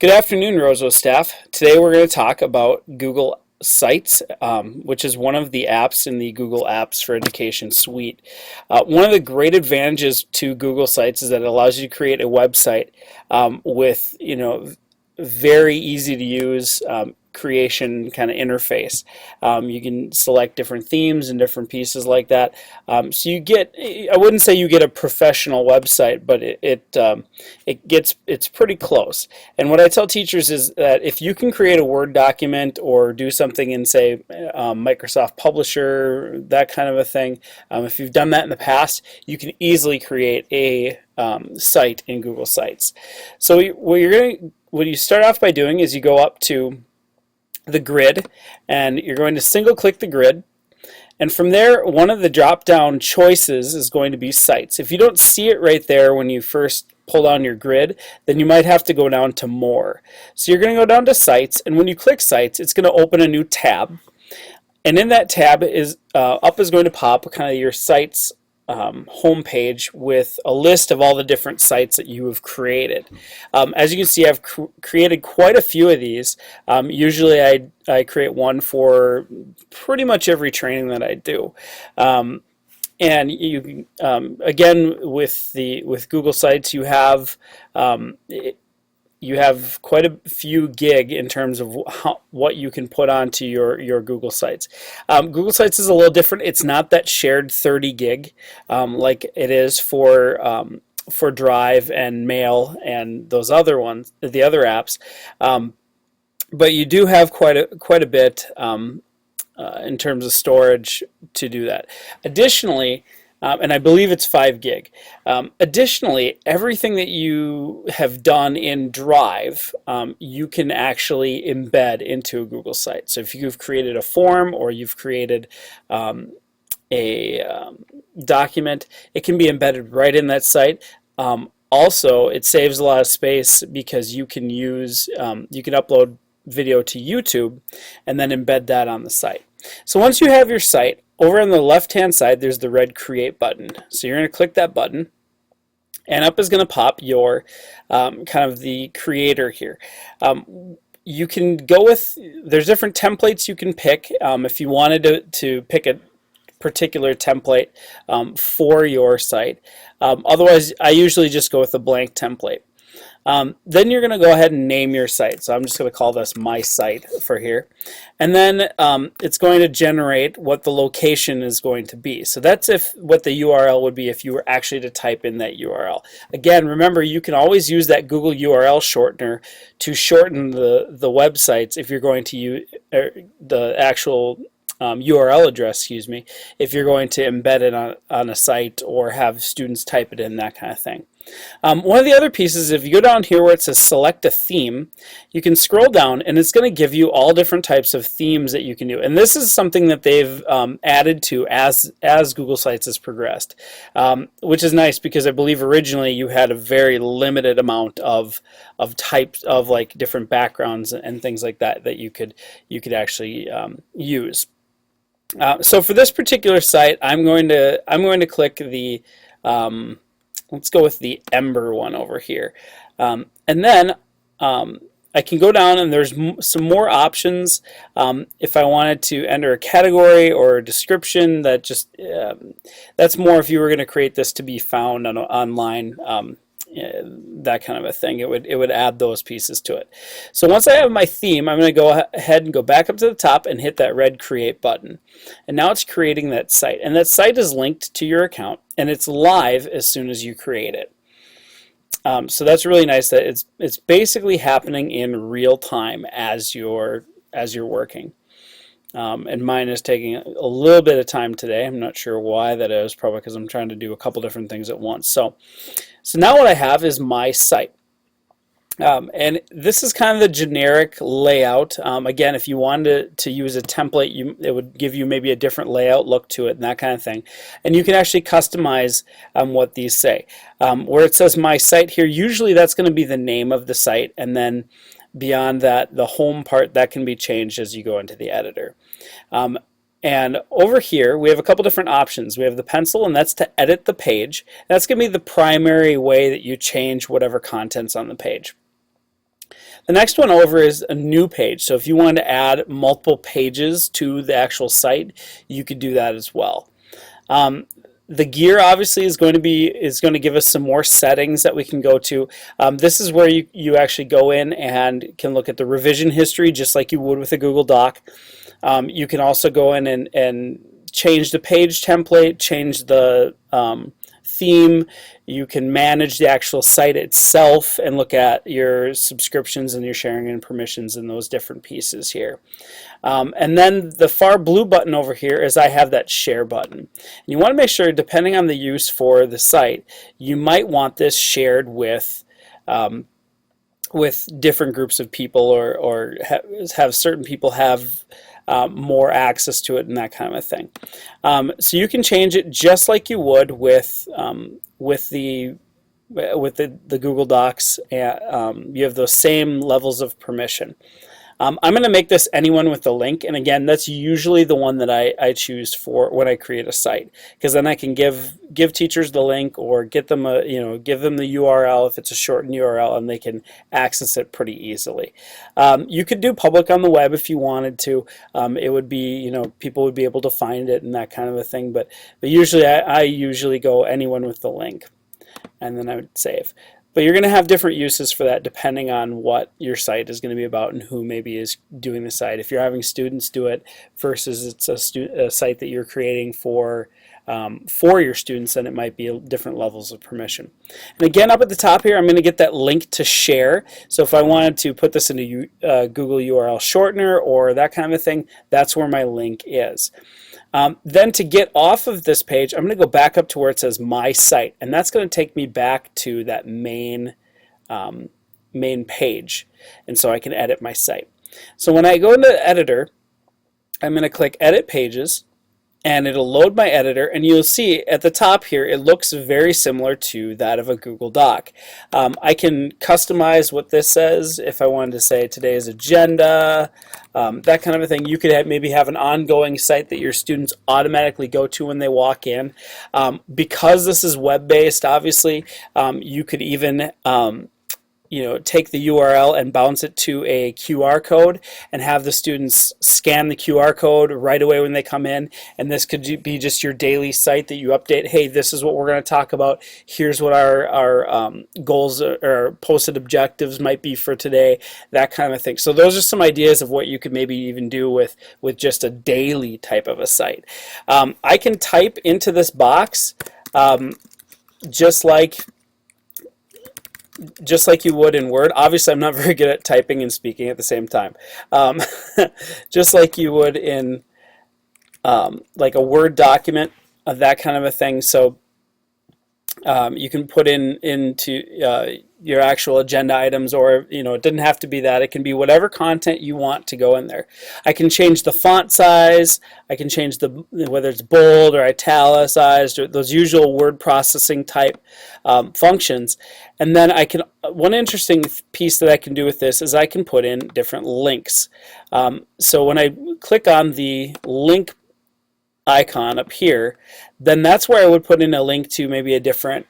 Good afternoon, Roseau staff. Today we're going to talk about Google Sites, which is one of the apps in the Google Apps for Education suite. One of the great advantages to Google Sites is that it allows you to create a website with, very easy to use creation kind of interface. You can select different themes and different pieces like that. So you get, I wouldn't say you get a professional website, but it's pretty close. And what I tell teachers is that if you can create a Word document or do something in, say, Microsoft Publisher, that kind of a thing, if you've done that in the past, you can easily create a site in Google Sites. So what you start off by doing is you go up to the grid and you're going to single click the grid, and from there one of the drop down choices is going to be sites. If you don't see it right there when you first pull down your grid, then you might have to go down to more. So you're going to go down to sites, and when you click sites, it's going to open a new tab, and in that tab is going to pop kind of your sites home page with a list of all the different sites that you have created. As you can see, I've created quite a few of these. Usually I create one for pretty much every training that I do. And you again, with Google Sites, you have quite a few gig in terms of what you can put onto your Google Sites. Google Sites is a little different. It's not that shared 30 gig like it is for Drive and Mail and those other ones, the other apps. But you do have quite a bit in terms of storage to do that. Additionally, and I believe it's 5 gig. Additionally, everything that you have done in Drive, you can actually embed into a Google site. So if you've created a form or you've created a document, it can be embedded right in that site. Also, it saves a lot of space because you can upload video to YouTube and then embed that on the site. So once you have your site, over on the left-hand side, there's the red Create button. So you're going to click that button, and up is going to pop your kind of the creator here. You can go with, there's different templates you can pick. If you wanted to pick a particular template for your site. Otherwise, I usually just go with a blank template. Then you're going to go ahead and name your site. So I'm just going to call this my site for here. And then it's going to generate what the location is going to be. So that's what the URL would be if you were actually to type in that URL. Again, remember, you can always use that Google URL shortener to shorten the websites if you're going to use the actual URL address, excuse me, if you're going to embed it on a site or have students type it in, that kind of thing. One of the other pieces, if you go down here where it says select a theme, you can scroll down and it's going to give you all different types of themes that you can do. And this is something that they've added to as Google Sites has progressed, which is nice because I believe originally you had a very limited amount of types of like different backgrounds and things like that you could actually use. So for this particular site, I'm going to click the let's go with the Ember one over here, and then I can go down and there's some more options. If I wanted to enter a category or a description, that's more if you were going to create this to be found online. That kind of a thing. It would add those pieces to it. So once I have my theme, I'm going to go ahead and go back up to the top and hit that red Create button. And now it's creating that site. And that site is linked to your account, and it's live as soon as you create it. So that's really nice that it's basically happening in real time as you're working. And mine is taking a little bit of time today. I'm not sure why that is, probably because I'm trying to do a couple different things at once. So now what I have is my site. And this is kind of the generic layout. Again, if you wanted to use a template, it would give you maybe a different layout look to it and that kind of thing. And you can actually customize what these say. Where it says my site here, usually that's going to be the name of the site, and then beyond that, the home part, that can be changed as you go into the editor. And over here, we have a couple different options. We have the pencil, and that's to edit the page. That's going to be the primary way that you change whatever content's on the page. The next one over is a new page. So if you wanted to add multiple pages to the actual site, you could do that as well. The gear obviously is going to give us some more settings that we can go to. This is where you actually go in and can look at the revision history just like you would with a Google Doc. You can also go in and change the page template, change the theme. You can manage the actual site itself and look at your subscriptions and your sharing and permissions and those different pieces here. And then the far blue button over here is I have that share button. And you want to make sure, depending on the use for the site, you might want this shared with different groups of people, or have certain people have more access to it and that kind of a thing. So you can change it just like you would with the Google Docs. You have those same levels of permission. I'm going to make this anyone with the link, and again, that's usually the one that I choose for when I create a site, because then I can give teachers the link, or give them the URL if it's a shortened URL, and they can access it pretty easily. You could do public on the web if you wanted to. It would be, people would be able to find it and that kind of a thing, but usually I usually go anyone with the link, and then I would save. But you're going to have different uses for that depending on what your site is going to be about and who maybe is doing the site. If you're having students do it versus it's a site that you're creating for your students, then it might be different levels of permission. And again, up at the top here, I'm going to get that link to share. So if I wanted to put this into Google URL shortener or that kind of thing, that's where my link is. Then to get off of this page, I'm going to go back up to where it says My Site, and that's going to take me back to that main page, and so I can edit my site. So when I go into Editor, I'm going to click Edit Pages, and it'll load my editor, and you'll see at the top here it looks very similar to that of a Google Doc. I can customize what this says. If I wanted to say today's agenda, that kind of a thing. You could maybe have an ongoing site that your students automatically go to when they walk in. Because this is web-based, obviously, you could even take the URL and bounce it to a QR code and have the students scan the QR code right away when they come in, and this could be just your daily site that you update. Hey, this is what we're going to talk about. Here's what our goals or posted objectives might be for today, that kind of thing. So those are some ideas of what you could maybe even do with just a daily type of a site. I can type into this box just like you would in Word. Obviously, I'm not very good at typing and speaking at the same time. Just like you would in like a Word document, that kind of a thing. So you can put into your actual agenda items, or it doesn't have to be that. It can be whatever content you want to go in there. I can change the font size. I can change whether it's bold or italicized, or those usual word processing type functions. And then one interesting piece that I can do with this is I can put in different links. So when I click on the link icon up here, then that's where I would put in a link to maybe a different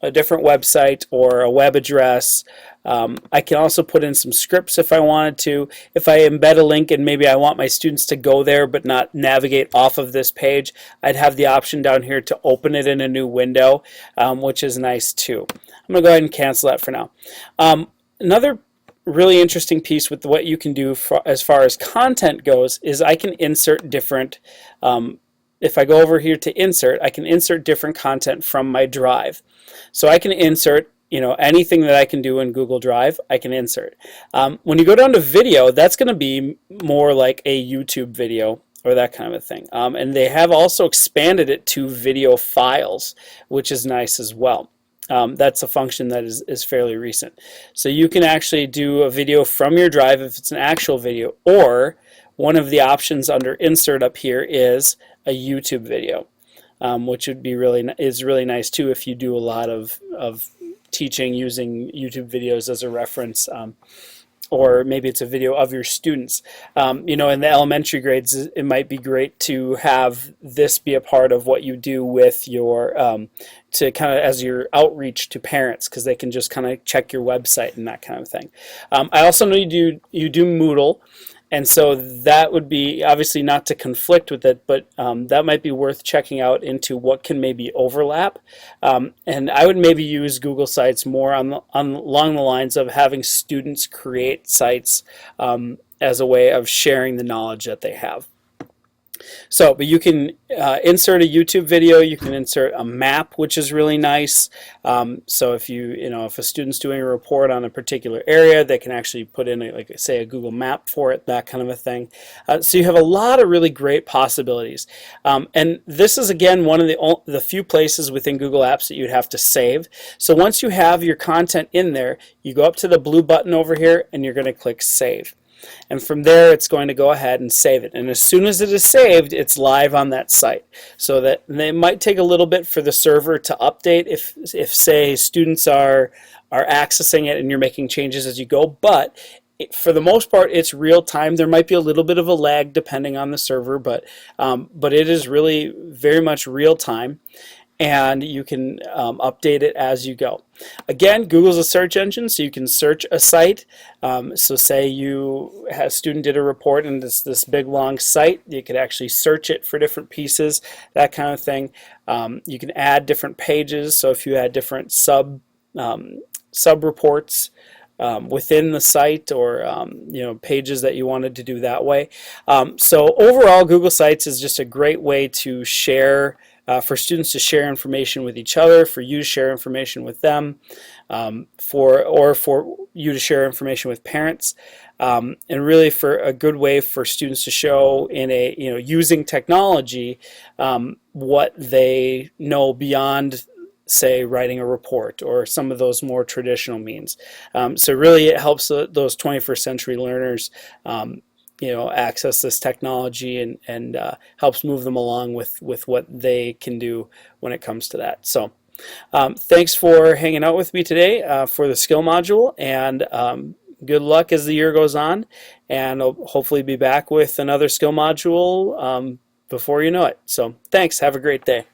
website or a web address. I can also put in some scripts if I wanted to. If I embed a link and maybe I want my students to go there but not navigate off of this page, I'd have the option down here to open it in a new window, which is nice too. I'm going to go ahead and cancel that for now. Another really interesting piece with what you can do as far as content goes is I can insert different, if I go over here to insert, I can insert different content from my drive. So I can insert anything that I can do in Google Drive, I can insert. When you go down to video, that's going to be more like a YouTube video or that kind of a thing. And they have also expanded it to video files, which is nice as well. That's a function that is fairly recent. So you can actually do a video from your drive if it's an actual video, or one of the options under insert up here is a YouTube video, which would be really nice too if you do a lot of teaching using YouTube videos as a reference. or maybe it's a video of your students. You know, in the elementary grades, it might be great to have this be a part of what you do with your, to kind of as your outreach to parents, because they can just kind of check your website and that kind of thing. I also know you do Moodle. And so that would be obviously not to conflict with it, but that might be worth checking out into what can maybe overlap. And I would maybe use Google Sites more along the lines of having students create sites as a way of sharing the knowledge that they have. So, but you can insert a YouTube video, you can insert a map, which is really nice. So if if a student's doing a report on a particular area, they can actually put in, like say, a Google map for it, that kind of a thing. So you have a lot of really great possibilities. And this is, again, one of the few places within Google Apps that you'd have to save. So once you have your content in there, you go up to the blue button over here, and you're going to click Save. And from there, it's going to go ahead and save it. And as soon as it is saved, it's live on that site. So that it might take a little bit for the server to update if say, students are accessing it and you're making changes as you go. But for the most part, it's real time. There might be a little bit of a lag depending on the server, but it is really very much real time. And you can update it as you go. Again, Google's a search engine, so you can search a site. So say a student did a report in this big long site, you could actually search it for different pieces, that kind of thing. You can add different pages, so if you had different sub reports within the site, or pages that you wanted to do that way. So overall, Google Sites is just a great way to share, for students to share information with each other, for you to share information with them, for you to share information with parents, and really for a good way for students to show in using technology what they know beyond, say, writing a report or some of those more traditional means. So really it helps those 21st century learners access this technology and helps move them along with what they can do when it comes to that. So thanks for hanging out with me today for the skill module, and good luck as the year goes on, and I'll hopefully be back with another skill module before you know it. So thanks, have a great day.